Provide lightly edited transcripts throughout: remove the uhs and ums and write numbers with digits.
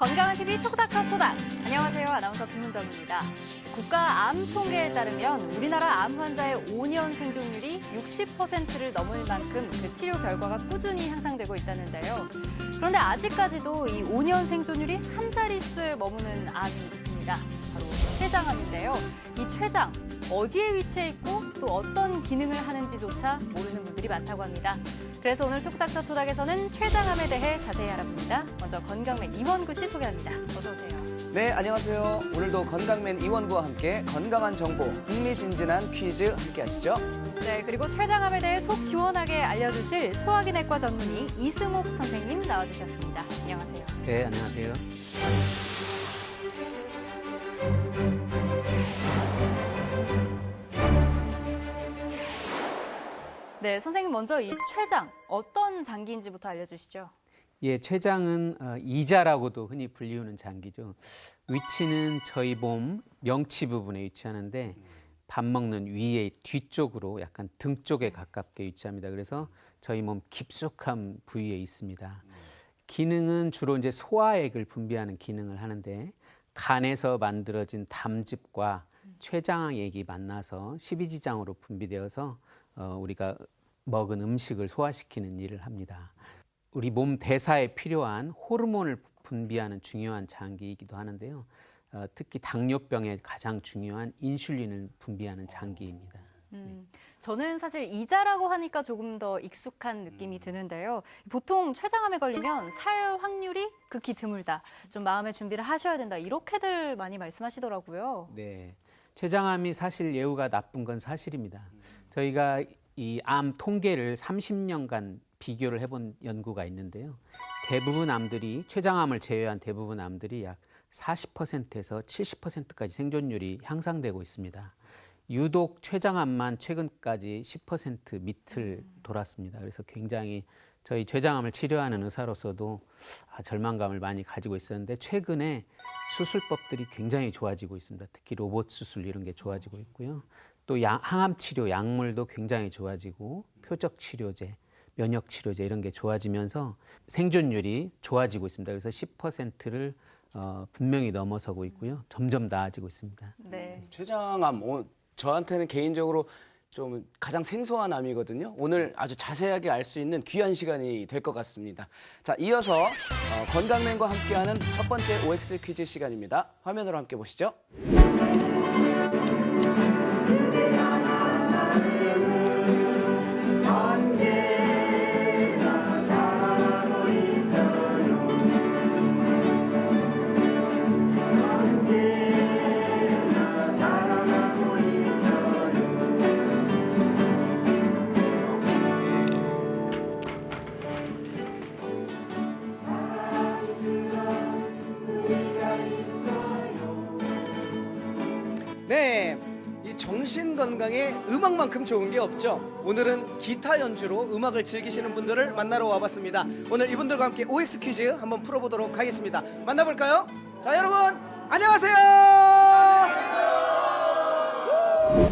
건강한 TV 톡닥톡닥. 안녕하세요. 아나운서 김문정입니다. 국가암 통계에 따르면 우리나라 암 환자의 5년 생존율이 60%를 넘을 만큼 그 치료 결과가 꾸준히 향상되고 있다는데요. 그런데 아직까지도 이 5년 생존율이 한 자릿수에 머무는 암이 있습니다. 바로 췌장암인데요. 이 췌장, 어디에 위치해 있고 또 어떤 기능을 하는지조차 모르는 분들이 많다고 합니다. 그래서 오늘 톡닥터토닥에서는 췌장암에 대해 자세히 알아봅니다. 먼저 건강맨 이원구 씨 소개합니다. 어서 오세요. 네, 안녕하세요. 오늘도 건강맨 이원구와 함께 건강한 정보, 흥미진진한 퀴즈 함께 하시죠. 네, 그리고 췌장암에 대해 속 시원하게 알려주실 소화기내과 전문의 이승옥 선생님 나와주셨습니다. 안녕하세요. 네, 안녕하세요. 네, 선생님 먼저 이 췌장, 어떤 장기인지부터 알려주시죠. 예, 췌장은 이자라고도 흔히 불리우는 장기죠. 위치는 저희 몸 명치 부분에 위치하는데 밥 먹는 위의 뒤쪽으로 약간 등 쪽에 가깝게 위치합니다. 그래서 저희 몸 깊숙한 부위에 있습니다. 기능은 주로 이제 소화액을 분비하는 기능을 하는데 간에서 만들어진 담즙과 췌장액이 만나서 십이지장으로 분비되어서 우리가 먹은 음식을 소화시키는 일을 합니다. 우리 몸 대사에 필요한 호르몬을 분비하는 중요한 장기이기도 하는데요. 특히 당뇨병에 가장 중요한 인슐린을 분비하는 장기입니다. 저는 사실 이자라고 하니까 조금 더 익숙한 느낌이 드는데요. 보통 췌장암에 걸리면 살 확률이 극히 드물다. 좀 마음의 준비를 하셔야 된다. 이렇게들 많이 말씀하시더라고요. 네, 췌장암이 사실 예후가 나쁜 건 사실입니다. 저희가 이 암 통계를 30년간 비교를 해본 연구가 있는데요. 대부분 암들이, 췌장암을 제외한 대부분 암들이 약 40%에서 70%까지 생존율이 향상되고 있습니다. 유독 췌장암만 최근까지 10% 밑을 돌았습니다. 그래서 굉장히 저희 췌장암을 치료하는 의사로서도 절망감을 많이 가지고 있었는데 최근에 수술법들이 굉장히 좋아지고 있습니다. 특히 로봇 수술 이런 게 좋아지고 있고요. 또 항암 치료 약물도 굉장히 좋아지고 표적 치료제, 면역 치료제 이런 게 좋아지면서 생존율이 좋아지고 있습니다. 그래서 10%를 분명히 넘어서고 있고요. 점점 나아지고 있습니다. 네. 췌장암, 저한테는 개인적으로 좀 가장 생소한 암이거든요. 오늘 아주 자세하게 알 수 있는 귀한 시간이 될 것 같습니다. 자, 이어서 건강맨과 함께하는 첫 번째 OX 퀴즈 시간입니다. 화면으로 함께 보시죠. 네, 이 정신 건강에 음악만큼 좋은 게 없죠. 오늘은 기타 연주로 음악을 즐기시는 분들을 만나러 와봤습니다. 오늘 이분들과 함께 OX 퀴즈 한번 풀어보도록 하겠습니다. 만나볼까요? 자, 여러분 안녕하세요.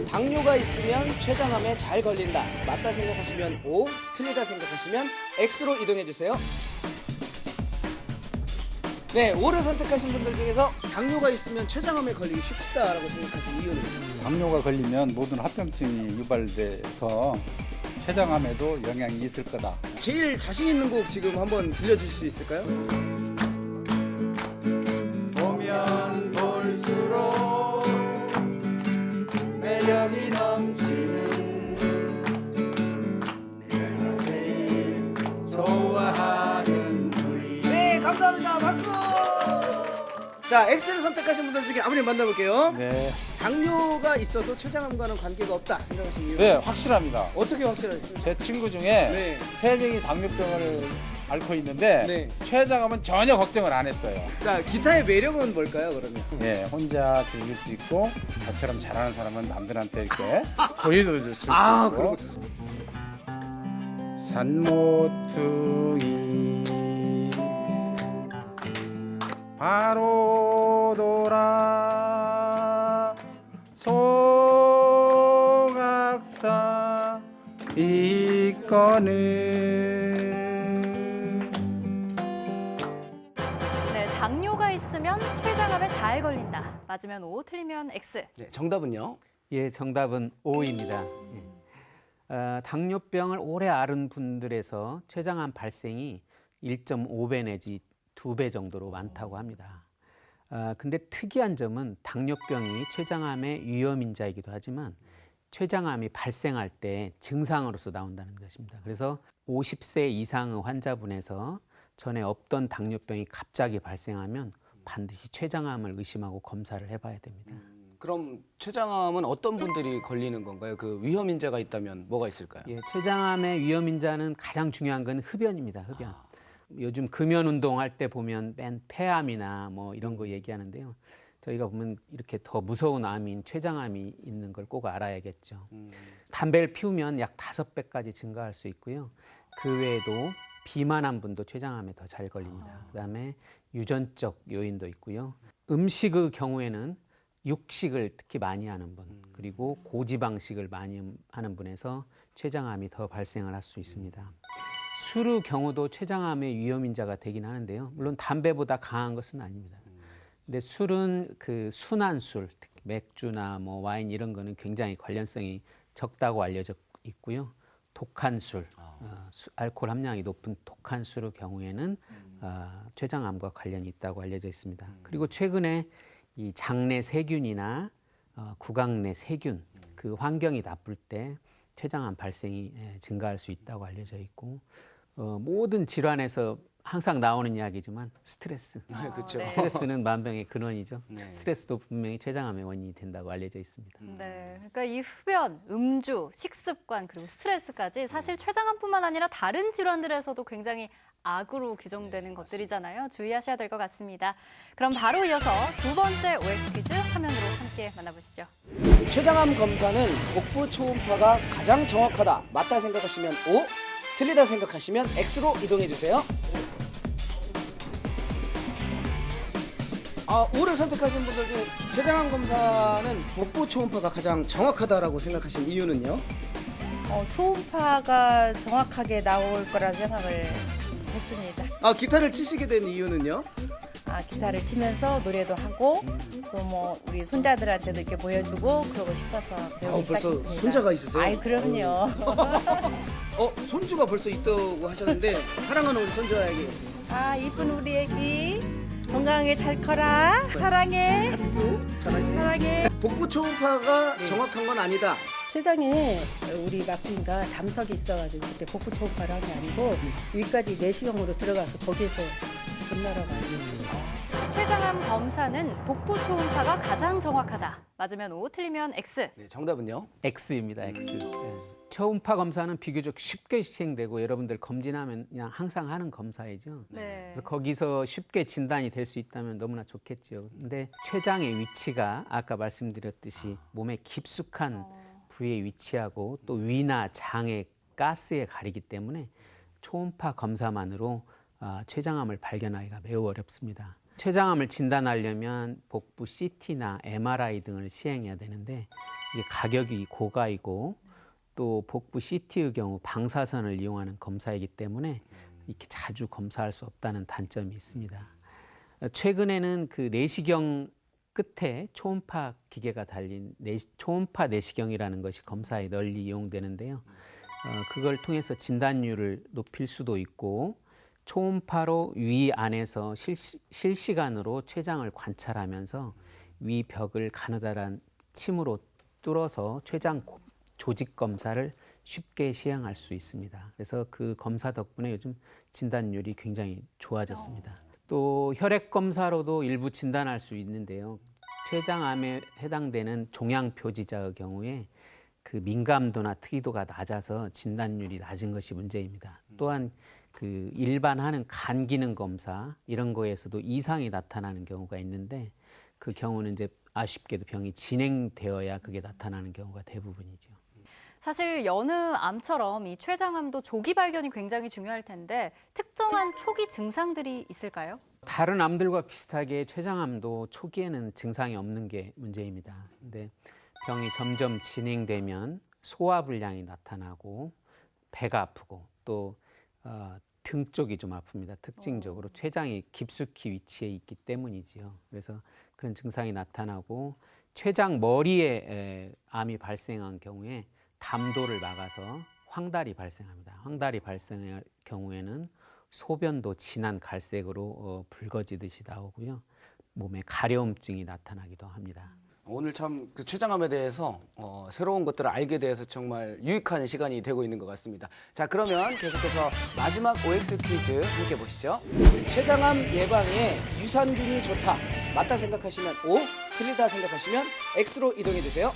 당뇨가 있으면 췌장암에 잘 걸린다. 맞다 생각하시면 O, 틀리다 생각하시면 X로 이동해주세요. 네, O를 선택하신 분들 중에서 당뇨가 있으면 췌장암에 걸리기 쉽다라고 생각하신 이유는? 당뇨가 걸리면 모든 합병증이 유발돼서 췌장암에도 영향이 있을 거다. 제일 자신 있는 곡 지금 한번 들려주실 수 있을까요? 보면 볼수록 매력이 넘치는 내가 제일 좋아하는 부위. 네, 감사합니다. 박수! 자, X를 선택하신 분들 중에 아버님 만나볼게요. 네, 당뇨가 있어도 췌장암과는 관계가 없다 생각하신 이유? 네, 확실합니다. 어떻게 확실하죠? 제 친구 중에 네. 3명이 당뇨병을 앓고 있는데 네. 췌장암은 전혀 걱정을 안 했어요. 자, 기타의 매력은 뭘까요, 그러면? 예, 혼자 즐길 수 있고 저처럼 잘하는 사람은 남들한테 이렇게 보여줄 수 있고. 그렇군요. 산모투이 바로 돌아 송악사 이거는. 네, 당뇨가 따르면 췌장암에 잘 걸린다. 맞으면 O, 틀리면 X. 네, 정답은요? 예, 정답은 O입니다. 당뇨병을 오래 앓은 분들에서 췌장암 발생이 1.5배 내지 2배 정도로 많다고 합니다. 근데 특이한 점은 당뇨병이 췌장암의 위험인자이기도 하지만 췌장암이 발생할 때 증상으로서 나온다는 것입니다. 그래서 50세 이상의 환자분에서 전에 없던 당뇨병이 갑자기 발생하면 반드시 췌장암을 의심하고 검사를 해봐야 됩니다. 그럼 췌장암은 어떤 분들이 걸리는 건가요? 그 위험 인자가 있다면 뭐가 있을까요? 예, 췌장암의 위험인자는 가장 중요한 건 흡연입니다. 흡연. 요즘 금연 운동할 때 보면 맨 폐암이나 뭐 이런 거 얘기하는데요. 저희가 보면 이렇게 더 무서운 암인 췌장암이 있는 걸 꼭 알아야겠죠. 담배를 피우면 약 5배까지 증가할 수 있고요. 그 외에도 비만한 분도 췌장암에 더 잘 걸립니다. 그다음에 유전적 요인도 있고요. 음식의 경우에는 육식을 특히 많이 하는 분, 그리고 고지방식을 많이 하는 분에서 췌장암이 더 발생을 할 수 있습니다. 술의 경우도 췌장암의 위험인자가 되긴 하는데요. 물론 담배보다 강한 것은 아닙니다. 근데 술은 그 순한 술, 특히 맥주나 뭐 와인 이런 거는 굉장히 관련성이 적다고 알려져 있고요. 독한 술, 알코올 함량이 높은 독한 술의 경우에는 췌장암과 관련이 있다고 알려져 있습니다. 그리고 최근에 이 장내 세균이나 구강 내 세균, 그 환경이 나쁠 때 췌장암 발생이 증가할 수 있다고 알려져 있고 모든 질환에서 항상 나오는 이야기지만 스트레스. 그렇죠. 스트레스는 만병의 근원이죠. 네. 스트레스도 분명히 췌장암의 원인이 된다고 알려져 있습니다. 네, 그러니까 이 흡연, 음주, 식습관 그리고 스트레스까지 사실 췌장암뿐만 아니라 다른 질환들에서도 굉장히 악으로 규정되는 것들이잖아요. 주의하셔야 될 것 같습니다. 그럼 바로 이어서 두 번째 OX 퀴즈 화면으로 함께 만나보시죠. 췌장암 검사는 복부 초음파가 가장 정확하다. 맞다 생각하시면 O, 틀리다 생각하시면 X로 이동해 주세요. O를 선택하신 분들 중에 췌장암 검사는 복부 초음파가 가장 정확하다라고 생각하신 이유는요? 초음파가 정확하게 나올 거라 생각을 했습니다. 기타를 치시게 된 이유는요? 기타를 치면서 노래도 하고 또 뭐 우리 손자들한테도 이렇게 보여주고 그러고 싶어서 배우기 벌써 시작했습니다. 손자가 있으세요? 아이 그럼요. 손주가 벌써 있다고 하셨는데 사랑하는 우리 손주에게 이쁜 우리 애기 건강하게 잘 커라. 사랑해. 사랑해. 복부 초음파가 정확한 건 아니다. 췌장에 우리 막부인가 담석이 있어가지고 그때 복부 초음파를 한 게 아니고 위까지 내시경으로 들어가서 거기에서 끝나라고 알고 있습니다. 췌장암 검사는 복부 초음파가 가장 정확하다. 맞으면 O, 틀리면 X. 네, 정답은요? X입니다. X. 초음파 검사는 비교적 쉽게 시행되고 여러분들 검진하면 그냥 항상 하는 검사이죠. 네. 그래서 거기서 쉽게 진단이 될 수 있다면 너무나 좋겠죠. 근데 췌장의 위치가 아까 말씀드렸듯이 몸의 깊숙한 부위에 위치하고 또 위나 장의 가스에 가리기 때문에 초음파 검사만으로 췌장암을 발견하기가 매우 어렵습니다. 췌장암을 진단하려면 복부 CT나 MRI 등을 시행해야 되는데 이게 가격이 고가이고 또 복부 CT의 경우 방사선을 이용하는 검사이기 때문에 이렇게 자주 검사할 수 없다는 단점이 있습니다. 최근에는 그 내시경 끝에 초음파 기계가 달린 초음파 내시경이라는 것이 검사에 널리 이용되는데요. 그걸 통해서 진단율을 높일 수도 있고 초음파로 위 안에서 실시간으로 췌장을 관찰하면서 위 벽을 가느다란 침으로 뚫어서 췌장 조직 검사를 쉽게 시행할 수 있습니다. 그래서 그 검사 덕분에 요즘 진단율이 굉장히 좋아졌습니다. 또 혈액 검사로도 일부 진단할 수 있는데요. 췌장암에 해당되는 종양 표지자의 경우에 그 민감도나 특이도가 낮아서 진단율이 낮은 것이 문제입니다. 또한 그 일반 하는 간 기능 검사 이런 거에서도 이상이 나타나는 경우가 있는데 그 경우는 이제 아쉽게도 병이 진행되어야 그게 나타나는 경우가 대부분이죠. 사실 여느 암처럼 이 췌장암도 조기 발견이 굉장히 중요할 텐데 특정한 초기 증상들이 있을까요? 다른 암들과 비슷하게 췌장암도 초기에는 증상이 없는 게 문제입니다. 근데 병이 점점 진행되면 소화불량이 나타나고 배가 아프고 또 등 쪽이 좀 아픕니다. 특징적으로 췌장이 깊숙이 위치해 있기 때문이지요. 그래서 그런 증상이 나타나고 췌장 머리에 암이 발생한 경우에 담도를 막아서 황달이 발생합니다. 황달이 발생할 경우에는 소변도 진한 갈색으로 붉어지듯이 나오고요. 몸에 가려움증이 나타나기도 합니다. 오늘 참 그 췌장암에 대해서 새로운 것들을 알게 돼서 정말 유익한 시간이 되고 있는 것 같습니다. 자, 그러면 계속해서 마지막 OX 퀴즈 함께 보시죠. 췌장암 예방에 유산균이 좋다. 맞다 생각하시면 O, 틀리다 생각하시면 X로 이동해 주세요.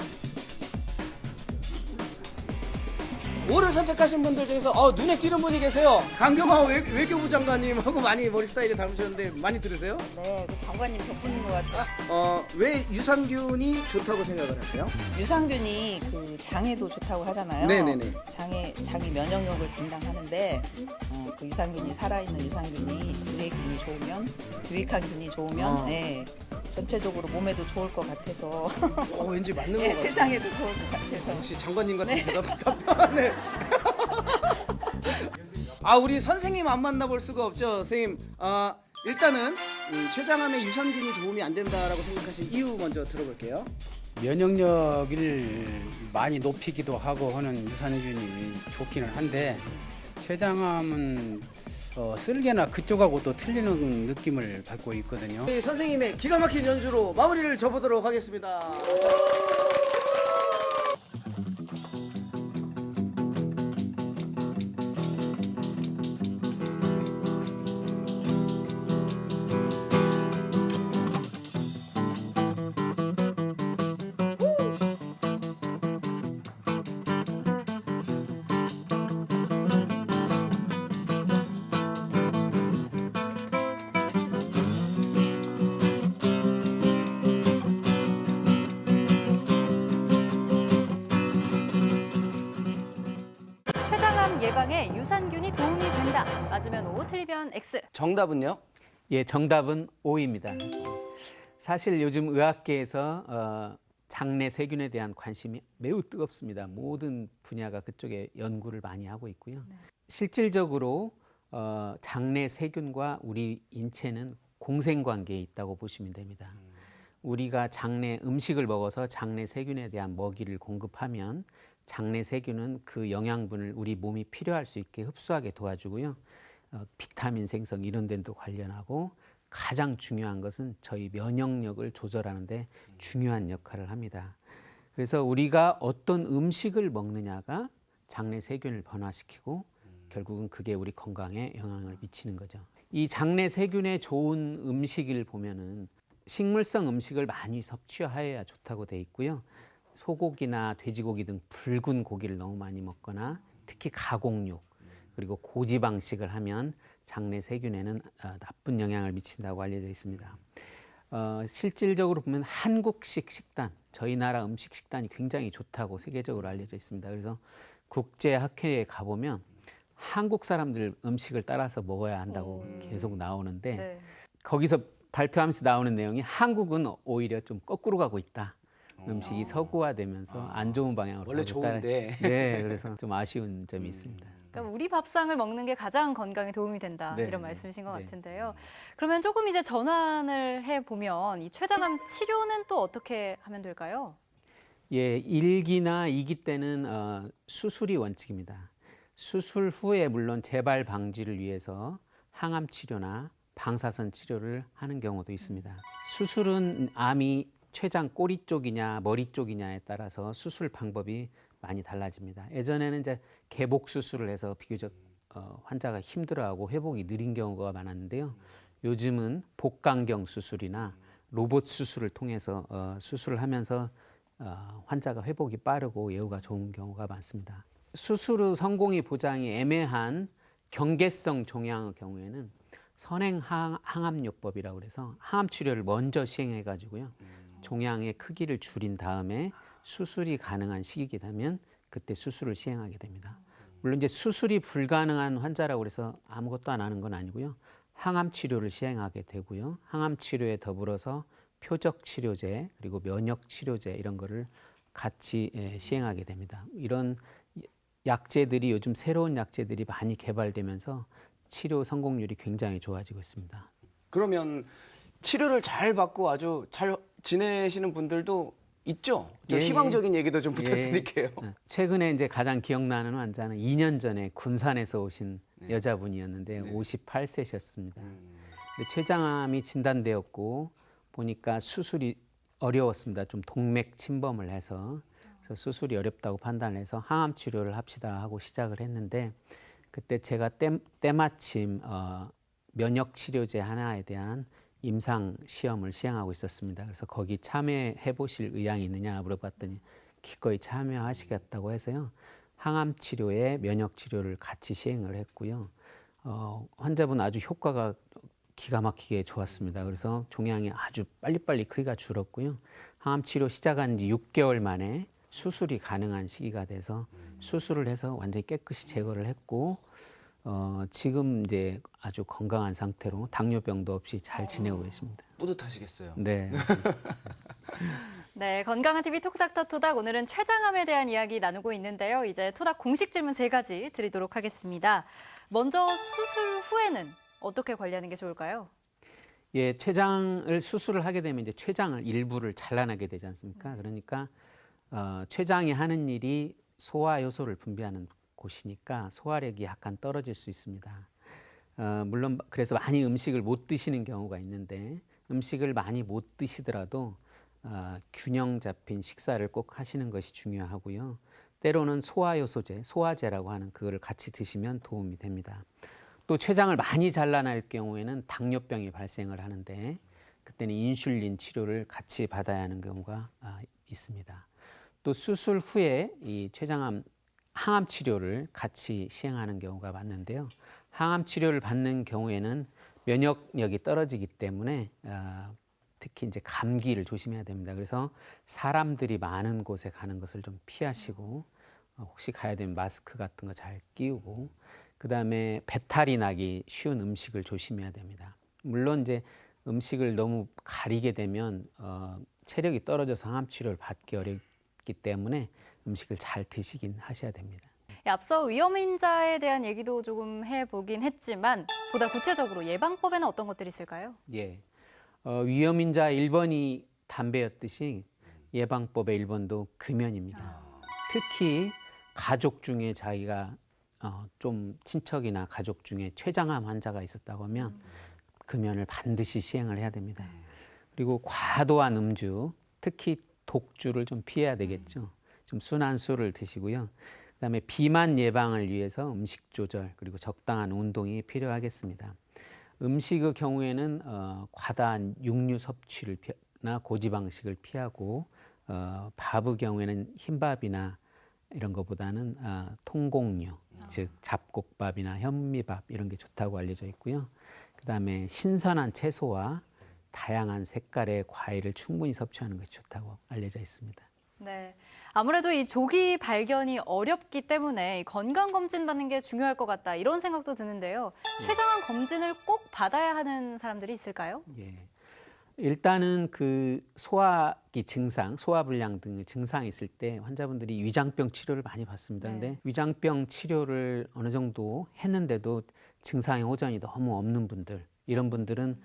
O를 선택하신 분들 중에서 눈에 띄는 분이 계세요. 강경화 외교부 장관님하고 많이 머리 스타일이 닮으셨는데 많이 들으세요? 네, 그 장관님 덕분인 것 같아요. 왜 유산균이 좋다고 생각을 하세요? 유산균이 그 장에도 좋다고 하잖아요. 네네네. 장이 면역력을 담당하는데 그 유산균이 살아있는 유산균이 유해균이 좋으면 유익한 균이 좋으면 네, 전체적으로 몸에도 좋을 것 같아서 왠지 맞는 것 네, 같아요. 제 장에도 좋을 것 같아서 역시 장관님 같은 답변하네. 우리 선생님 안 만나볼 수가 없죠, 선생님. 일단은 췌장암에 유산균이 도움이 안 된다라고 생각하신 이유 먼저 들어볼게요. 면역력을 많이 높이기도 하고 하는 유산균이 좋기는 한데 췌장암은 쓸개나 그쪽하고 또 틀리는 느낌을 받고 있거든요. 선생님의 기가 막힌 연주로 마무리를 접어보도록 하겠습니다. 췌장암 예방에 유산균이 도움이 된다. 맞으면 O, 틀리면 X. 정답은요? 예, 정답은 O입니다. 사실 요즘 의학계에서 장내 세균에 대한 관심이 매우 뜨겁습니다. 모든 분야가 그쪽에 연구를 많이 하고 있고요. 실질적으로 장내 세균과 우리 인체는 공생관계에 있다고 보시면 됩니다. 우리가 장내 음식을 먹어서 장내 세균에 대한 먹이를 공급하면 장내 세균은 그 영양분을 우리 몸이 필요할 수 있게 흡수하게 도와주고요. 비타민 생성 이런 데도 관련하고 가장 중요한 것은 저희 면역력을 조절하는 데 중요한 역할을 합니다. 그래서 우리가 어떤 음식을 먹느냐가 장내 세균을 변화시키고 결국은 그게 우리 건강에 영향을 미치는 거죠. 이 장내 세균에 좋은 음식을 보면은 식물성 음식을 많이 섭취하여야 좋다고 돼 있고요. 소고기나 돼지고기 등 붉은 고기를 너무 많이 먹거나 특히 가공육 그리고 고지방식을 하면 장내 세균에는 나쁜 영향을 미친다고 알려져 있습니다. 실질적으로 보면 한국식 식단, 저희 나라 음식 식단이 굉장히 좋다고 세계적으로 알려져 있습니다. 그래서 국제학회에 가보면 한국 사람들 음식을 따라서 먹어야 한다고 계속 나오는데 네. 거기서 발표하면서 나오는 내용이 한국은 오히려 좀 거꾸로 가고 있다. 음식이 서구화되면서 안 좋은 방향으로 원래 가고 있다. 좋은데. 네, 그래서 좀 아쉬운 점이 있습니다. 그러니까 우리 밥상을 먹는 게 가장 건강에 도움이 된다. 네, 이런 말씀이신 것 네. 같은데요. 그러면 조금 이제 전환을 해보면 이 췌장암 치료는 또 어떻게 하면 될까요? 예, 1기나 2기 때는 수술이 원칙입니다. 수술 후에 물론 재발 방지를 위해서 항암 치료나 방사선 치료를 하는 경우도 있습니다. 수술은 암이 췌장 꼬리 쪽이냐 머리 쪽이냐에 따라서 수술 방법이 많이 달라집니다. 예전에는 이제 개복 수술을 해서 비교적 환자가 힘들어하고 회복이 느린 경우가 많았는데요. 요즘은 복강경 수술이나 로봇 수술을 통해서 수술을 하면서 환자가 회복이 빠르고 예후가 좋은 경우가 많습니다. 수술 후 성공이 보장이 애매한 경계성 종양의 경우에는 선행 항암요법이라고 해서 항암 치료를 먼저 시행해 가지고요. 종양의 크기를 줄인 다음에 수술이 가능한 시기가 되면 그때 수술을 시행하게 됩니다. 물론 이제 수술이 불가능한 환자라고 해서 아무것도 안 하는 건 아니고요. 항암 치료를 시행하게 되고요. 항암 치료에 더불어서 표적 치료제 그리고 면역 치료제 이런 거를 같이 시행하게 됩니다. 이런 약제들이 요즘 새로운 약제들이 많이 개발되면서 치료 성공률이 굉장히 좋아지고 있습니다. 그러면 치료를 잘 받고 아주 잘 지내시는 분들도 있죠? 좀 예, 희망적인 얘기도 좀 부탁드릴게요. 최근에 이제 가장 기억나는 환자는 2년 전에 군산에서 오신 네. 여자분이었는데 네. 58세셨습니다. 췌장암이 진단되었고 보니까 수술이 어려웠습니다. 좀 동맥 침범을 해서 그래서 수술이 어렵다고 판단해서 항암 치료를 합시다 하고 시작을 했는데 그때 제가 때마침 면역 치료제 하나에 대한 임상 시험을 시행하고 있었습니다. 그래서 거기 참여해 보실 의향이 있느냐 물어봤더니 기꺼이 참여하시겠다고 해서요. 항암 치료에 면역 치료를 같이 시행을 했고요. 환자분 아주 효과가 기가 막히게 좋았습니다. 그래서 종양이 아주 빨리빨리 크기가 줄었고요. 항암 치료 시작한 지 6개월 만에 수술이 가능한 시기가 돼서 수술을 해서 완전히 깨끗이 제거를 했고 지금 이제 아주 건강한 상태로 당뇨병도 없이 잘 지내고 계십니다. 뿌듯하시겠어요. 네. 네, 건강한 TV 톡닥터 토닥 오늘은 췌장암에 대한 이야기 나누고 있는데요. 이제 토닥 공식 질문 3가지 드리도록 하겠습니다. 먼저 수술 후에는 어떻게 관리하는 게 좋을까요? 예, 췌장을 수술을 하게 되면 이제 췌장을 일부를 잘라내게 되지 않습니까? 그러니까 췌장이 하는 일이 소화 효소를 분비하는 곳이니까 소화력이 약간 떨어질 수 있습니다. 물론 그래서 많이 음식을 못 드시는 경우가 있는데 음식을 많이 못 드시더라도 균형 잡힌 식사를 꼭 하시는 것이 중요하고요. 때로는 소화효소제, 소화제라고 하는 그거를 같이 드시면 도움이 됩니다. 또 췌장을 많이 잘라낼 경우에는 당뇨병이 발생을 하는데 그때는 인슐린 치료를 같이 받아야 하는 경우가 있습니다. 또 수술 후에 이 췌장암 항암 치료를 같이 시행하는 경우가 많은데요. 항암 치료를 받는 경우에는 면역력이 떨어지기 때문에 특히 이제 감기를 조심해야 됩니다. 그래서 사람들이 많은 곳에 가는 것을 좀 피하시고 혹시 가야 되면 마스크 같은 거 잘 끼우고 그다음에 배탈이 나기 쉬운 음식을 조심해야 됩니다. 물론 이제 음식을 너무 가리게 되면 체력이 떨어져서 항암 치료를 받기 어렵기 때문에 음식을 잘 드시긴 하셔야 됩니다. 앞서 위험인자에 대한 얘기도 조금 해보긴 했지만 보다 구체적으로 예방법에는 어떤 것들이 있을까요? 예, 위험인자 1번이 담배였듯이 예방법의 1번도 금연입니다. 특히 가족 중에 자기가 좀 친척이나 가족 중에 췌장암 환자가 있었다고 하면 금연을 반드시 시행을 해야 됩니다. 그리고 과도한 음주, 특히 독주를 좀 피해야 되겠죠. 좀 순한 술을 드시고요. 그다음에 비만 예방을 위해서 음식 조절 그리고 적당한 운동이 필요하겠습니다. 음식의 경우에는 과다한 육류 섭취나 고지방식을 피하고 밥의 경우에는 흰밥이나 이런 것보다는 통곡류, 즉 잡곡밥이나 현미밥 이런 게 좋다고 알려져 있고요. 그다음에 신선한 채소와 다양한 색깔의 과일을 충분히 섭취하는 것이 좋다고 알려져 있습니다. 네, 아무래도 이 조기 발견이 어렵기 때문에 건강검진 받는 게 중요할 것 같다 이런 생각도 드는데요. 췌장암 검진을 꼭 받아야 하는 사람들이 있을까요? 예. 일단은 그 소화기 증상, 소화불량 등의 증상이 있을 때 환자분들이 위장병 치료를 많이 받습니다. 근데 위장병 치료를 어느 정도 했는데도 증상의 호전이 너무 없는 분들, 이런 분들은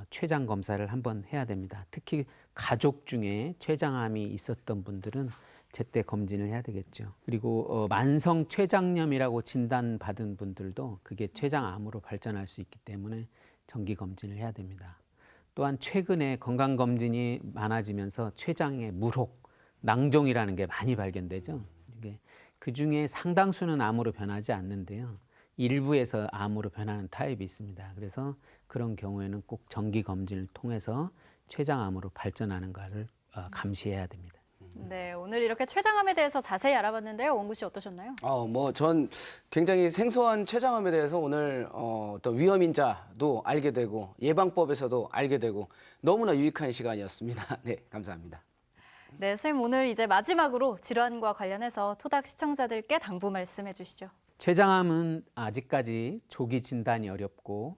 췌장 검사를 한번 해야 됩니다. 특히 가족 중에 췌장암이 있었던 분들은 제때 검진을 해야 되겠죠. 그리고 만성 췌장염이라고 진단받은 분들도 그게 췌장암으로 발전할 수 있기 때문에 정기 검진을 해야 됩니다. 또한 최근에 건강검진이 많아지면서 췌장의 물혹, 낭종이라는 게 많이 발견되죠. 그 중에 상당수는 암으로 변하지 않는데요. 일부에서 암으로 변하는 타입이 있습니다. 그래서 그런 경우에는 꼭 정기 검진을 통해서 췌장암으로 발전하는 것을 감시해야 됩니다. 네, 오늘 이렇게 췌장암에 대해서 자세히 알아봤는데요. 원구 씨 어떠셨나요? 전 굉장히 생소한 췌장암에 대해서 오늘 어떤 위험인자도 알게 되고 예방법에서도 알게 되고 너무나 유익한 시간이었습니다. 네, 감사합니다. 네, 선생님 오늘 이제 마지막으로 질환과 관련해서 토닥 시청자들께 당부 말씀해 주시죠. 췌장암은 아직까지 조기 진단이 어렵고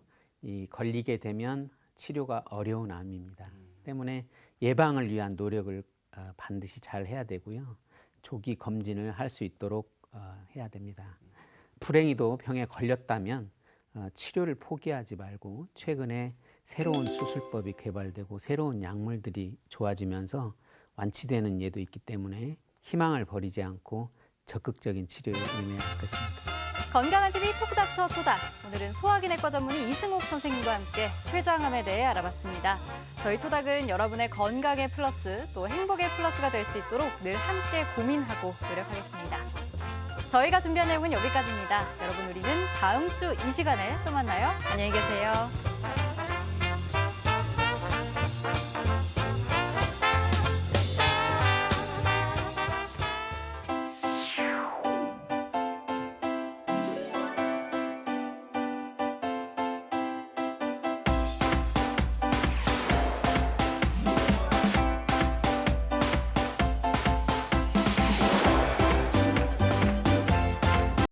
걸리게 되면 치료가 어려운 암입니다. 때문에 예방을 위한 노력을 반드시 잘 해야 되고요. 조기 검진을 할 수 있도록 해야 됩니다. 불행히도 병에 걸렸다면 치료를 포기하지 말고 최근에 새로운 수술법이 개발되고 새로운 약물들이 좋아지면서 완치되는 예도 있기 때문에 희망을 버리지 않고 적극적인 치료에 임해야 할 것입니다. 건강한 TV 토크닥터 토닥. 오늘은 소화기내과 전문의 이승옥 선생님과 함께 췌장암에 대해 알아봤습니다. 저희 토닥은 여러분의 건강의 플러스 또 행복의 플러스가 될 수 있도록 늘 함께 고민하고 노력하겠습니다. 저희가 준비한 내용은 여기까지입니다. 여러분, 우리는 다음 주 이 시간에 또 만나요. 안녕히 계세요.